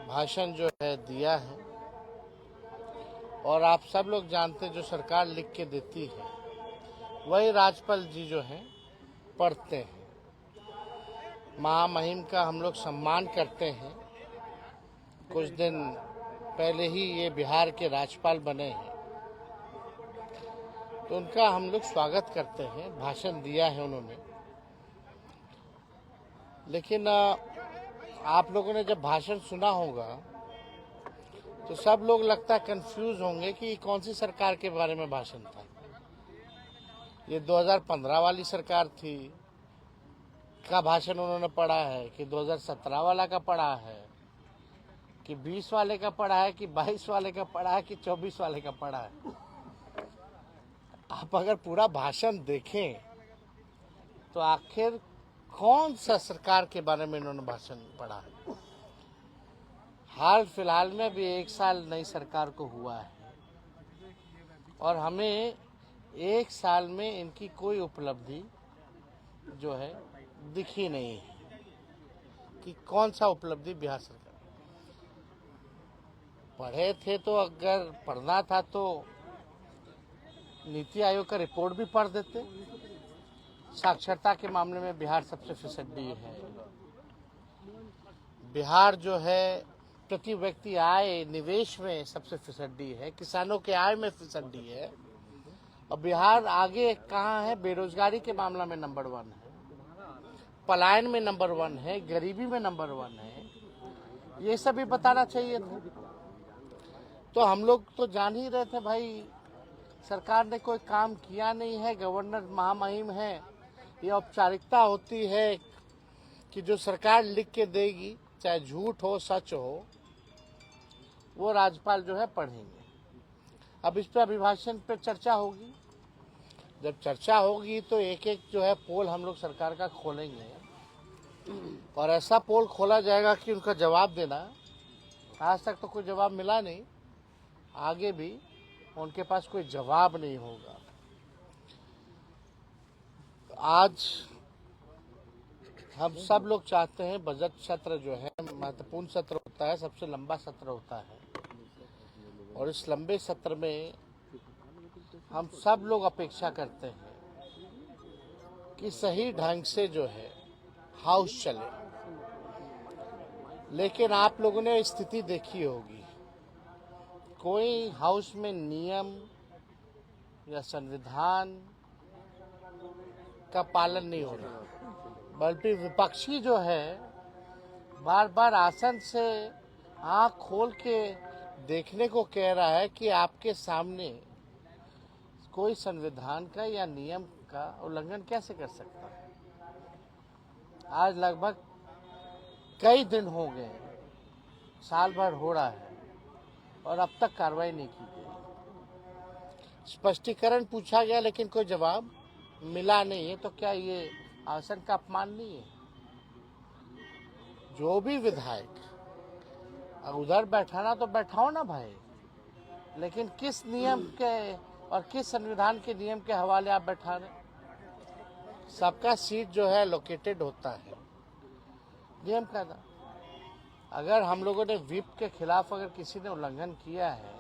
भाषण जो है दिया है और आप सब लोग जानते हैं जो सरकार लिख के देती है वही राज्यपाल जी जो हैं पढ़ते हैं। महामहिम का हम लोग सम्मान करते हैं। कुछ दिन पहले ही ये बिहार के राज्यपाल बने हैं तो उनका हम लोग स्वागत करते हैं। भाषण दिया है उन्होंने, लेकिन आप लोगों ने जब भाषण सुना होगा तो सब लोग लगता है कंफ्यूज होंगे कि कौन सी सरकार के बारे में भाषण था। ये 2015 वाली सरकार थी का भाषण उन्होंने पढ़ा है कि 2017 वाला का पढ़ा है कि 20 वाले का पढ़ा है कि 22 वाले का पढ़ा है कि 24 वाले का पढ़ा है। आप अगर पूरा भाषण देखें तो आखिर कौन सा सरकार के बारे में इन्होंने भाषण पढ़ा है। हाल फिलहाल में भी 1 साल नई सरकार को हुआ है और हमें 1 साल में इनकी कोई उपलब्धि जो है दिखी नहीं है कि कौन सा उपलब्धि बिहार सरकार पढ़े थे। तो अगर पढ़ना था तो नीति आयोग का रिपोर्ट भी पढ़ देते। साक्षरता के मामले में बिहार सबसे फिसड्डी है। बिहार जो है प्रति व्यक्ति आय निवेश में सबसे फिसड्डी है। किसानों के आय में फिसड्डी है। और बिहार आगे कहाँ है? बेरोजगारी के मामला में नंबर 1 है, पलायन में नंबर 1 है, गरीबी में नंबर 1 है। ये सब भी बताना चाहिए था। तो हम लोग तो जान ही रहे थे भाई सरकार ने कोई काम किया नहीं है। गवर्नर महामहिम है, ये औपचारिकता होती है कि जो सरकार लिख के देगी चाहे झूठ हो सच हो वो राज्यपाल जो है पढ़ेंगे। अब इस पर अभिभाषण पे चर्चा होगी। जब चर्चा होगी तो एक एक जो है पोल हम लोग सरकार का खोलेंगे और ऐसा पोल खोला जाएगा कि उनका जवाब देना। आज तक तो कोई जवाब मिला नहीं, आगे भी उनके पास कोई जवाब नहीं होगा। आज हम सब लोग चाहते हैं बजट सत्र जो है महत्वपूर्ण सत्र होता है, सबसे लंबा सत्र होता है और इस लंबे सत्र में हम सब लोग अपेक्षा करते हैं कि सही ढंग से जो है हाउस चले। लेकिन आप लोगों ने स्थिति देखी होगी, कोई हाउस में नियम या संविधान का पालन नहीं हो रहा, बल्कि विपक्षी जो है बार बार आसन से आंख खोल के देखने को कह रहा है कि आपके सामने कोई संविधान का या नियम का उल्लंघन कैसे कर सकता है। आज लगभग कई दिन हो गए, साल भर हो रहा है और अब तक कार्रवाई नहीं की गई। स्पष्टीकरण पूछा गया लेकिन कोई जवाब मिला नहीं है। तो क्या ये आसन का अपमान नहीं है? जो भी विधायक उधर बैठाना तो बैठाओ ना भाई, लेकिन किस नियम के और किस संविधान के नियम के हवाले आप बैठा रहे? सबका सीट जो है लोकेटेड होता है नियम का। अगर हम लोगों ने व्हिप के खिलाफ अगर किसी ने उल्लंघन किया है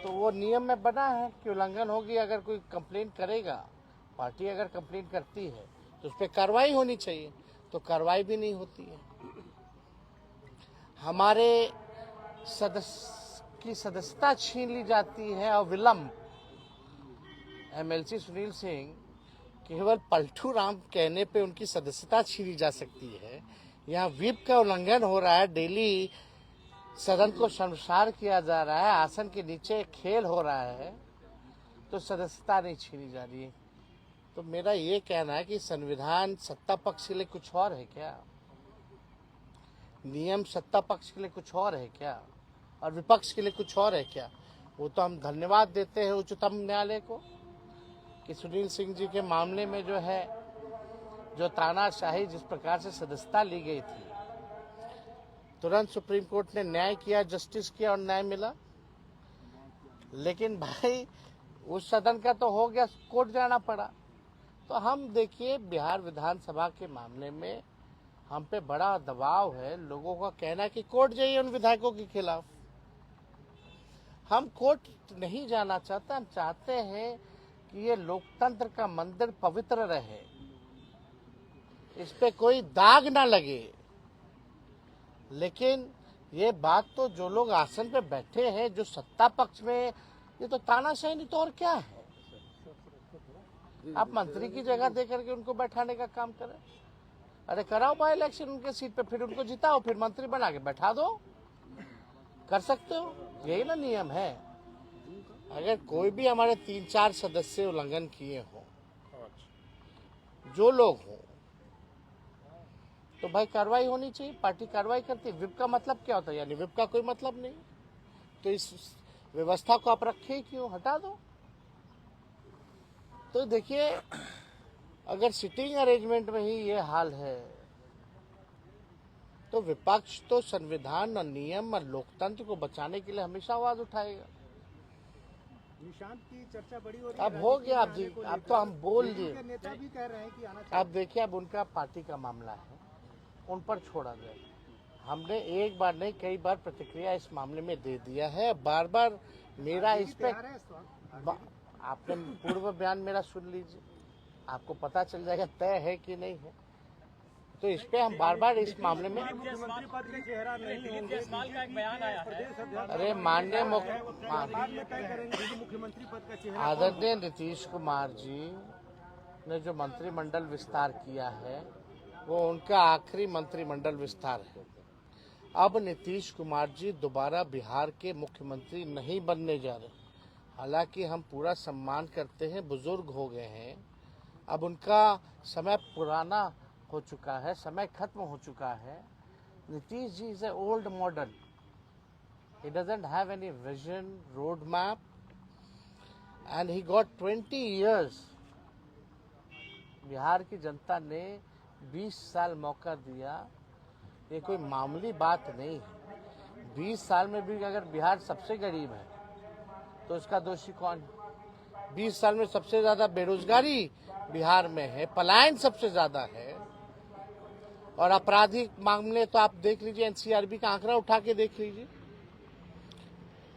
तो वो नियम में बना है कि उल्लंघन होगी। अगर कोई कंप्लेंट करेगा, पार्टी अगर कंप्लेंट करती है तो उस पर कार्रवाई होनी चाहिए, तो कार्रवाई भी नहीं होती है। हमारे सदस्य की सदस्यता छीन ली जाती है और विलम्ब। एमएलसी सुनील सिंह केवल पलटू राम कहने पे उनकी सदस्यता छीनी जा सकती है। यहाँ व्हिप का उल्लंघन हो रहा है, डेली सदन को शर्मसार किया जा रहा है, आसन के नीचे खेल हो रहा है, तो सदस्यता नहीं छीनी जा रही है। तो मेरा ये कहना है कि संविधान सत्ता पक्ष के लिए कुछ और है क्या? नियम सत्ता पक्ष के लिए कुछ और है क्या और विपक्ष के लिए कुछ और है क्या? वो तो हम धन्यवाद देते हैं उच्चतम न्यायालय को कि सुनील सिंह जी के मामले में जो है जो तानाशाही जिस प्रकार से सदस्यता ली गई थी, तुरंत सुप्रीम कोर्ट ने न्याय किया, जस्टिस किया और न्याय मिला। लेकिन भाई उस सदन का तो हो गया, कोर्ट जाना पड़ा। तो हम देखिए बिहार विधानसभा के मामले में हम पे बड़ा दबाव है। लोगों का कहना है कि कोर्ट जाइए उन विधायकों के खिलाफ। हम कोर्ट नहीं जाना चाहते। हम चाहते हैं कि ये लोकतंत्र का मंदिर पवित्र रहे, इस पे कोई दाग ना लगे। लेकिन ये बात तो जो लोग आसन पे बैठे हैं, जो सत्ता पक्ष में, ये तो तानाशाही नहीं तो और क्या है। आप मंत्री की जगह दे करके उनको बैठाने का काम करें। अरे कराओ बाय इलेक्शन उनके सीट पे, फिर उनको जिताओ, फिर मंत्री बना के बैठा दो। कर सकते हो, यही ना नियम है। अगर कोई भी हमारे 3-4 सदस्य उल्लंघन किए हो, जो लोग हो, तो भाई कार्रवाई होनी चाहिए। पार्टी कार्रवाई करती है। विप का मतलब क्या होता है? यानी विप का कोई मतलब नहीं। तो इस व्यवस्था को आप रखे क्यों? हटा दो। तो देखिए, अगर सिटिंग अरेंजमेंट में ही ये हाल है, तो विपक्ष तो संविधान और नियम और लोकतंत्र को बचाने के लिए हमेशा आवाज उठाएगा। निशांत की चर्चा बड़ी हो रही है। अब हो गया, अब जी, अब तो हम बोल दिए। नेता भी कह रहे हैं कि आना चाहिए। अब देखिए, अब उनका पार्टी का मामला है, उन पर छोड़ा जाए। हमने एक बार नहीं कई बार प्रतिक्रिया इस मामले में दे दिया है। बार बार मेरा इस पे, आपने पूर्व बयान मेरा सुन लीजिए, आपको पता चल जाएगा तय है कि नहीं है। तो इस पे हम बार बार इस मामले में, मुख्यमंत्री पद के चेहरा नहीं होंगे। अरे माननीय मुख्यमंत्री पद का चेहरा आदरणीय नीतीश कुमार जी ने जो मंत्रिमंडल विस्तार किया है, वो उनका आखिरी मंत्रिमंडल विस्तार है। अब नीतीश कुमार जी दोबारा बिहार के मुख्यमंत्री नहीं बनने जा रहे। हालांकि हम पूरा सम्मान करते हैं, बुजुर्ग हो गए हैं, अब उनका समय पुराना हो चुका है, समय खत्म हो चुका है। Nitish ji is a old modern, he doesn't have any vision, road map, and he got 20 years. Bihar की जनता ने 20 साल मौका दिया, ये कोई मामूली बात नहीं है। 20 साल में भी अगर बिहार सबसे गरीब है तो इसका दोषी कौन? 20 साल में सबसे ज्यादा बेरोजगारी बिहार में है, पलायन सबसे ज्यादा है, और आपराधिक मामले तो आप देख लीजिए, एनसीआरबी का आंकड़ा उठा के देख लीजिए।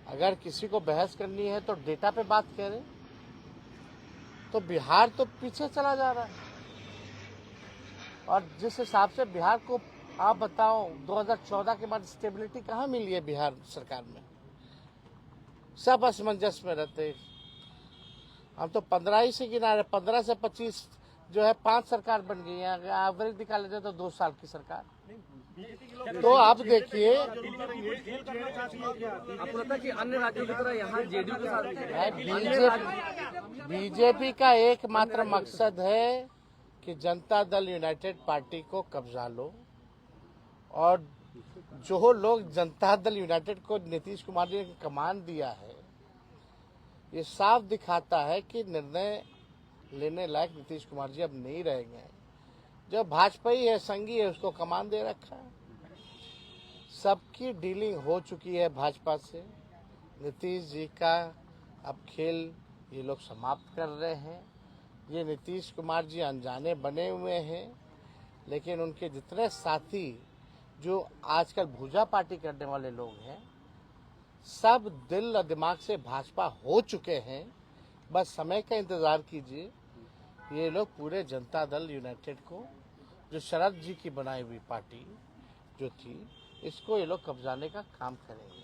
अगर किसी को बहस करनी है तो डेटा पे बात करें। तो बिहार तो पीछे चला जा रहा है, और जिस हिसाब से बिहार को, आप बताओ 2014 के बाद स्टेबिलिटी कहाँ मिली है बिहार सरकार में? सब असमंजस में रहते। हम तो 15 ही से गिना, 15 से 25 जो है 5 सरकार बन गई है। एवरेज निकाले जाए तो 2 साल की सरकार। तो आप देखिए, कि अन्य राज्यों की तरह यहाँ जेडीयू के साथ बीजेपी का एकमात्र मकसद है कि जनता दल यूनाइटेड पार्टी को कब्जा लो। और जो लोग जनता दल यूनाइटेड को नीतीश कुमार जी ने कमान दिया है, ये साफ दिखाता है कि निर्णय लेने लायक नीतीश कुमार जी अब नहीं रहेंगे। जो भाजपा ही है, संगी है, उसको कमान दे रखा है। सबकी डीलिंग हो चुकी है भाजपा से। नीतीश जी का अब खेल ये लोग समाप्त कर रहे हैं। ये नीतीश कुमार जी अनजाने बने हुए हैं, लेकिन उनके जितने साथी जो आजकल भुजा पार्टी करने वाले लोग हैं, सब दिल और दिमाग से भाजपा हो चुके हैं। बस समय का इंतजार कीजिए। ये लोग पूरे जनता दल यूनाइटेड को, जो शरद जी की बनाई हुई पार्टी जो थी, इसको ये लोग कब्जाने का काम करेंगे।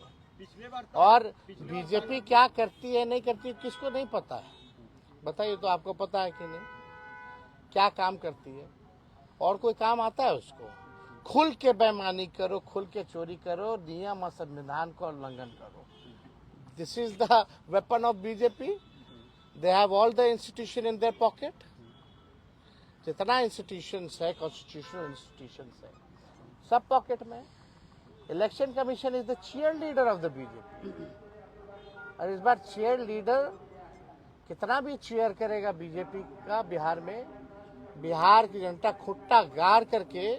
और बीजेपी क्या करती है नहीं करती किसको नहीं पता है? बताइए तो, आपको पता है कि नहीं क्या काम करती है? और कोई काम आता है उसको? खुल के बेईमानी करो, खुल के चोरी करो, नियम और संविधान का उल्लंघन करो। This is the weapon of BJP. They have all the institution in their pocket. जितना इंस्टीट्यूशंस है, कॉन्स्टिट्यूशनल इंस्टीट्यूशंस है, सब पॉकेट में। Election commission is the cheerleader of the BJP. और इस बार चीयर लीडर कितना भी चीयर करेगा बीजेपी का बिहार में, बिहार की जनता खुट्टा गाड़ करके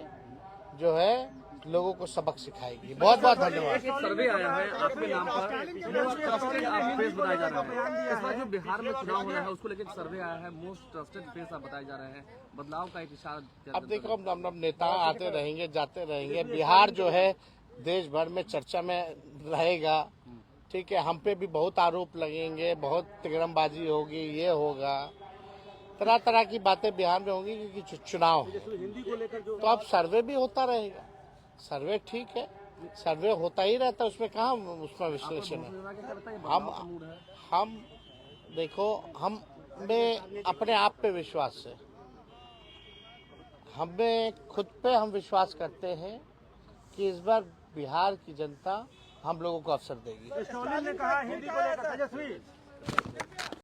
जो है लोगों को सबक सिखाएगी। बहुत बहुत धन्यवाद। एक सर्वे आया है आपके नाम पर, मोस्ट ट्रस्टेड आप फेस बताया जा रहा है। इस बार जो बिहार में चुनाव होना है उसको लेकर एक सर्वे आया है, मोस्ट ट्रस्टेड फेस आप बताए जा रहे हैं, बदलाव का एक इशारा। अब देखो, हम नेता आते रहेंगे, जाते रहेंगे। बिहार जो है देश भर में चर्चा में रहेगा, ठीक है। हम पे भी बहुत आरोप लगेंगे, बहुत तिगड़मबाजी होगी, ये होगा, तरह तरह की बातें बिहार में होंगी क्योंकि चुनाव है। हिंदी को लेकर जो तो अब सर्वे भी होता रहेगा, सर्वे ठीक है, सर्वे होता ही रहता है, उसमें कहाँ उसका विश्लेषण है। हम देखो, हमें अपने आप पे विश्वास है, हमें खुद पे हम विश्वास करते हैं कि इस बार बिहार की जनता हम लोगों को अवसर देगी। स्टालिन ने कहा हिंदी को लेकर तेजस्वी